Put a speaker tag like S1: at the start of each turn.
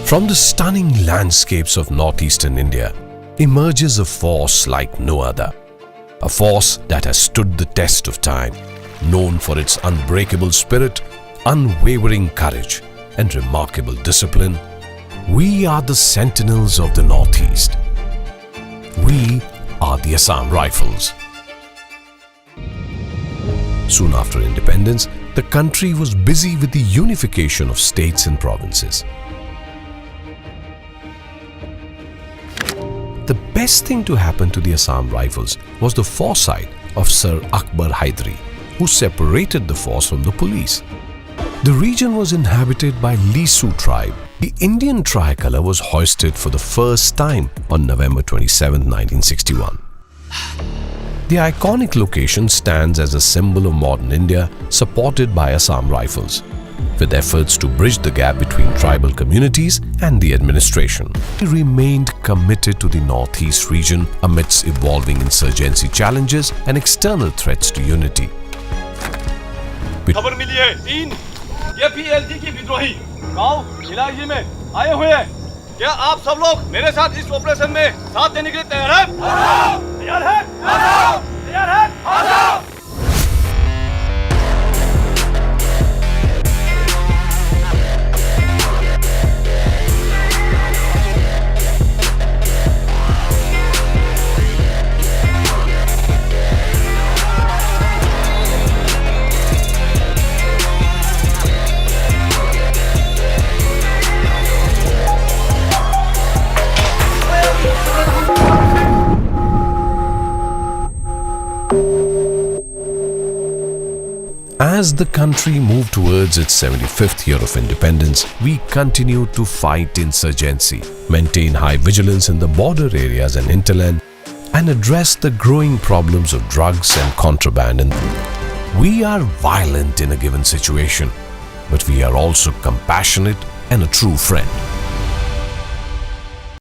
S1: From the stunning landscapes of northeastern India emerges a force like no other. A force that has stood the test of time, known for its unbreakable spirit, unwavering courage, and remarkable discipline. We are the sentinels of the Northeast. We are the Assam Rifles. Soon after independence, the country was busy with the unification of states and provinces. The best thing to happen to the Assam Rifles was the foresight of Sir Akbar Hyderabadi, who separated the force from the police. The region was inhabited by Lisu tribe. The Indian tricolour was hoisted for the first time on November 27, 1961. The iconic location stands as a symbol of modern India, supported by Assam Rifles, with efforts to bridge the gap between tribal communities and the administration. He remained committed to the Northeast region amidst evolving insurgency challenges and external threats to unity.
S2: खबर मिली है 3 PLD की विद्रोही गांव इलाके में आए हुए हैं। क्या आप सब लोग मेरे साथ इस ऑपरेशन में साथ देने के लिए तैयार हैं? तैयार हैं? तैयार हैं?
S1: As the country moved towards its 75th year of independence, we continued to fight insurgency, maintain high vigilance in the border areas and hinterland, and address the growing problems of drugs and contraband. We are violent in a given situation, but we are also compassionate and a true friend.